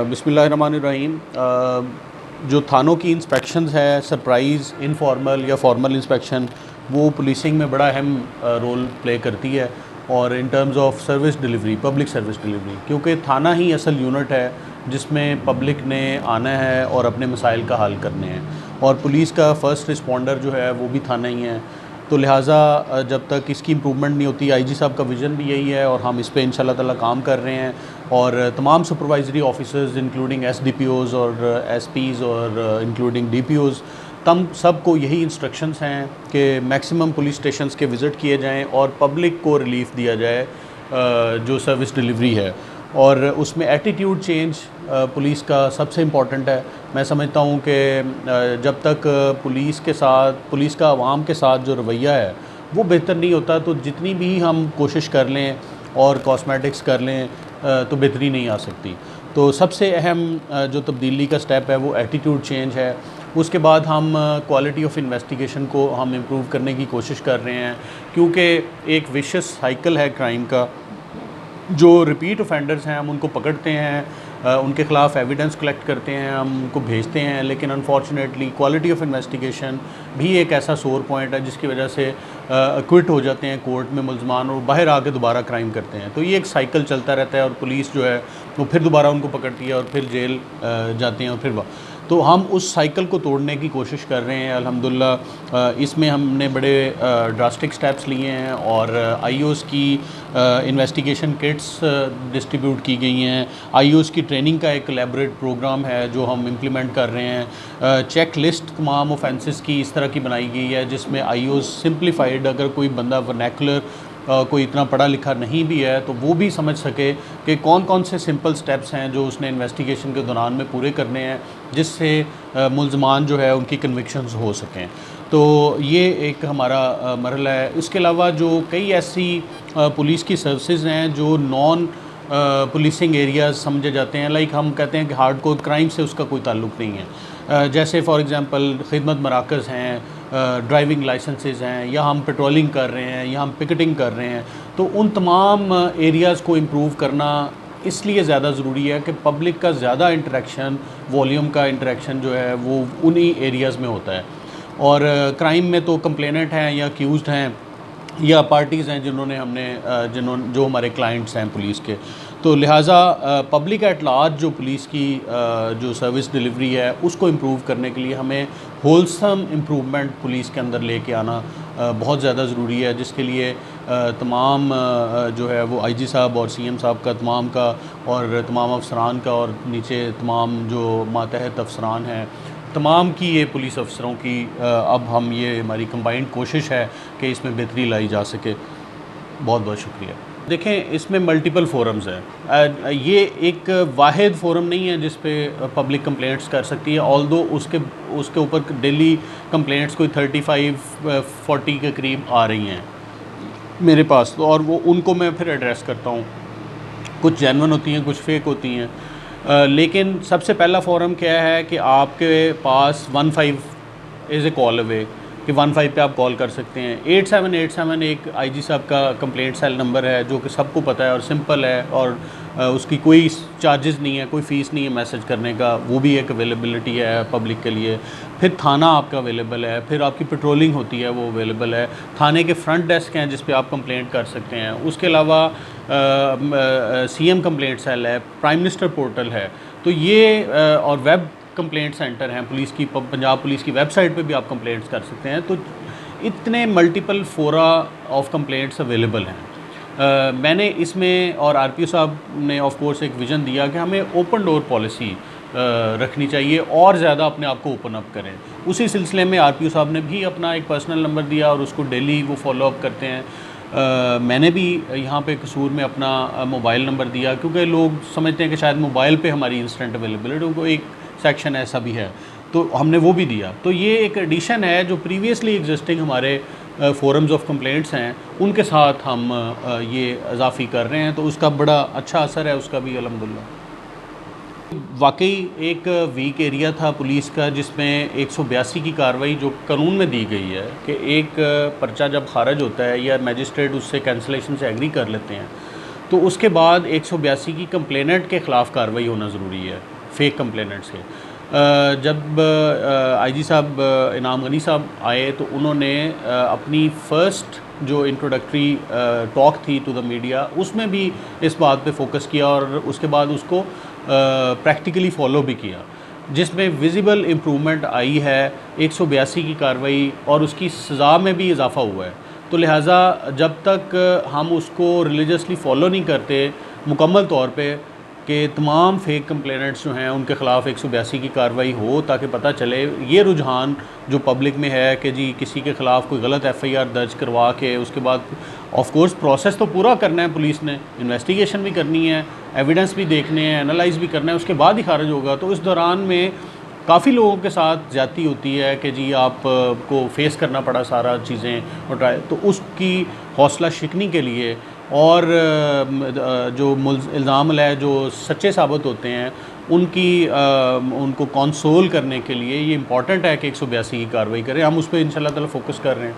बिस्मिल्लाहिर्रहमानिर्रहीम। जो थानों की इंस्पेक्शंस है, सरप्राइज़, इनफॉर्मल या फॉर्मल इंस्पेक्शन, वो पुलिसिंग में बड़ा अहम रोल प्ले करती है। और in terms of service delivery, public service delivery, क्योंकि थाना ही असल यूनिट है जिसमें पब्लिक ने आना है और अपने मसाइल का हल करने हैं, और पुलिस का फ़र्स्ट रिस्पॉन्डर जो है वो भी थाना ही है। तो लिहाजा जब तक इसकी इम्प्रूवमेंट नहीं होती, आईजी साहब का विज़न भी यही है और हम इस पे इंशाल्लाह ताला काम कर रहे हैं। और तमाम सुपरवाइजरी ऑफिसर्स इंक्लूडिंग एसडीपीओज़ और एसपीज़ और इंक्लूडिंग डीपीओज़, तम सबको यही इंस्ट्रक्शंस हैं कि मैक्सिमम पुलिस स्टेशंस के विज़िट किए जाएं और पब्लिक को रिलीफ दिया जाए जो सर्विस डिलीवरी है। और उसमें एटीट्यूड चेंज पुलिस का सबसे इम्पॉर्टेंट है। मैं समझता हूँ कि जब तक पुलिस का आवाम के साथ जो रवैया है वो बेहतर नहीं होता, तो जितनी भी हम कोशिश कर लें और कॉस्मेटिक्स कर लें तो बेहतरी नहीं आ सकती। तो सबसे अहम जो तब्दीली का स्टेप है वो एटीट्यूड चेंज है। उसके बाद हम क्वालिटी ऑफ इन्वेस्टिगेशन को हम इम्प्रूव करने की कोशिश कर रहे हैं, क्योंकि एक विशियस साइकिल है क्राइम का। जो रिपीट ऑफेंडर्स हैं हम उनको पकड़ते हैं, उनके ख़िलाफ़ एविडेंस कलेक्ट करते हैं, हम उनको भेजते हैं, लेकिन अनफॉर्चुनेटली क्वालिटी ऑफ इन्वेस्टिगेशन भी एक ऐसा सोर पॉइंट है जिसकी वजह से क्विट हो जाते हैं कोर्ट में मुल्ज़मान और बाहर आके दोबारा क्राइम करते हैं। तो ये एक साइकिल चलता रहता है और पुलिस जो है वो फिर दोबारा उनको पकड़ती है और फिर जेल जाते हैं और फिर तो हम उस साइकिल को तोड़ने की कोशिश कर रहे हैं अल्हम्दुलिल्लाह। इसमें हमने बड़े ड्रास्टिक स्टेप्स लिए हैं और आईओज़ की इन्वेस्टिगेशन किट्स डिस्ट्रीब्यूट की गई हैं। आईओज़ की ट्रेनिंग का एक एलैबोरेट प्रोग्राम है जो हम इम्प्लीमेंट कर रहे हैं। चेक लिस्ट तमाम ऑफेंसेस की इस तरह की बनाई गई है जिसमें आईओज़ सिंप्लीफाइड, अगर कोई बंदा वर्नैकुलर कोई इतना पढ़ा लिखा नहीं भी है तो वो भी समझ सके कि कौन कौन से सिंपल स्टेप्स हैं जो उसने इन्वेस्टिगेशन के दौरान में पूरे करने हैं, जिससे मुल्ज़मान जो है उनकी कन्विक्शंस हो सकें। तो ये एक हमारा मरहला है। इसके अलावा जो कई ऐसी पुलिस की सर्विसेज हैं जो नॉन पुलिसिंग एरियाज़ समझे जाते हैं, लाइक हम कहते हैं कि हार्डकोर क्राइम से उसका कोई ताल्लुक़ नहीं है। जैसे फॉर एग्ज़ाम्पल खिदमत मराकज़ हैं, ड्राइविंग लाइसेंसेस हैं, या हम पेट्रोलिंग कर रहे हैं, या हम पिकेटिंग कर रहे हैं। तो उन तमाम एरियाज़ को इम्प्रूव करना इसलिए ज़्यादा ज़रूरी है कि पब्लिक का ज़्यादा इंटरेक्शन, वॉल्यूम का इंटरेक्शन जो है वो उन्हीं एरियाज़ में होता है। और क्राइम में तो कंप्लेनेंट हैं या अक्यूज़ड हैं या पार्टीज़ हैं जो हमारे क्लाइंट्स हैं पुलिस के। तो लिहाजा पब्लिक एट लार्ज जो पुलिस की जो सर्विस डिलीवरी है उसको इम्प्रूव करने के लिए हमें होलसम इम्प्रूवमेंट पुलिस के अंदर लेके आना बहुत ज़्यादा ज़रूरी है, जिसके लिए तमाम जो है वो आईजी साहब और सीएम साहब का और तमाम अफसरान का और नीचे तमाम जो मातहत अफसरान हैं तमाम की, ये पुलिस अफसरों की अब हम ये हमारी कंबाइंड कोशिश है कि इसमें बेहतरी लाई जा सके। बहुत बहुत शुक्रिया। देखें, इसमें मल्टीपल फोरम्स हैं। ये एक वाहिद फोरम नहीं है जिस पे पब्लिक कंप्लेंट्स कर सकती है, ऑल्दो उसके ऊपर डेली कंप्लेंट्स कोई 35-40 के करीब आ रही हैं मेरे पास, तो और वो उनको मैं फिर एड्रेस करता हूँ। कुछ जेन्युइन होती हैं, कुछ फेक होती हैं। लेकिन सबसे पहला फोरम क्या है कि आपके पास 15 इज़ ए कॉल अवे, कि 15 पे आप कॉल कर सकते हैं। 8787 एक आईजी साहब का कंप्लेंट सेल नंबर है जो कि सबको पता है और सिंपल है, और उसकी कोई चार्जेस नहीं है, कोई फ़ीस नहीं है मैसेज करने का, वो भी एक अवेलेबिलिटी है पब्लिक के लिए। फिर थाना आपका अवेलेबल है, फिर आपकी पेट्रोलिंग होती है वो अवेलेबल है। थाने के फ्रंट डेस्क हैं जिस पे आप कंप्लेंट कर सकते हैं। उसके अलावा सीएम कंप्लेंट सेल है, प्राइम मिनिस्टर पोर्टल है। तो ये और वेब कंप्लेंट सेंटर हैं पुलिस की, पंजाब पुलिस की वेबसाइट पे भी आप कंप्लेंट्स कर सकते हैं। तो इतने मल्टीपल फोरा ऑफ कंप्लेंट्स अवेलेबल हैं। मैंने इसमें और आरपीओ साहब ने ऑफ कोर्स एक विज़न दिया कि हमें ओपन डोर पॉलिसी रखनी चाहिए और ज़्यादा अपने आप को ओपन अप करें। उसी सिलसिले में आरपीओ साहब ने भी अपना एक पर्सनल नंबर दिया और उसको डेली वो फॉलो अप करते हैं। मैंने भी यहाँ पे कसूर में अपना मोबाइल नंबर दिया, क्योंकि लोग समझते हैं कि शायद मोबाइल पे हमारी इंस्टेंट अवेलेबिलिटी को एक सेक्शन ऐसा भी है, तो हमने वो भी दिया। तो ये एक एडिशन है जो प्रीवियसली एग्जिस्टिंग हमारे फोरम्स ऑफ कंप्लेंट्स हैं उनके साथ हम ये इजाफ़ी कर रहे हैं, तो उसका बड़ा अच्छा असर है उसका भी अल्हम्दुलिल्लाह। वाकई एक वीक एरिया था पुलिस का जिसमें 182 की कार्रवाई जो कानून में दी गई है कि एक पर्चा जब खारिज होता है या मैजिस्ट्रेट उससे कैंसलेशन से एग्री कर लेते हैं तो उसके बाद 182 की कंप्लेनेंट के ख़िलाफ़ कार्रवाई होना ज़रूरी है। फेक कंप्लेनेंट्स के। जब आईजी साहब इनाम गनी साहब आए तो उन्होंने अपनी फ़र्स्ट जो इंट्रोडक्टरी टॉक थी टू द मीडिया उसमें भी इस बात पे फोकस किया और उसके बाद उसको प्रैक्टिकली फ़ॉलो भी किया, जिसमें विजिबल इम्प्रूवमेंट आई है 182 की कार्रवाई और उसकी सज़ा में भी इजाफ़ा हुआ है। तो लिहाजा जब तक हम उसको रिलीजियसली फ़ॉलो नहीं करते मुकम्मल तौर पे कि तमाम फेक कंप्लेनेंट्स जो हैं उनके ख़िलाफ़ 182 की कार्रवाई हो, ताकि पता चले ये रुझान जो पब्लिक में है कि जी किसी के ख़िलाफ़ कोई गलत FIR दर्ज करवा के उसके बाद ऑफ कोर्स प्रोसेस तो पूरा करना है, पुलिस ने इन्वेस्टिगेशन भी करनी है, एविडेंस भी देखने हैं, एनालाइज भी करना है, उसके बाद ही खारिज होगा। तो इस दौरान में काफ़ी लोगों के साथ ज़्यादती होती है कि जी आप को फेस करना पड़ा सारा चीज़ें और तो उसकी हौसला शिकनी के लिए और जो इल्ज़ाम है जो सच्चे साबित होते हैं उनको कंसोल करने के लिए ये इम्पॉर्टेंट है कि 182 की कार्रवाई करें। हम उस पर इंशाल्लाह ताला फोकस कर रहे हैं।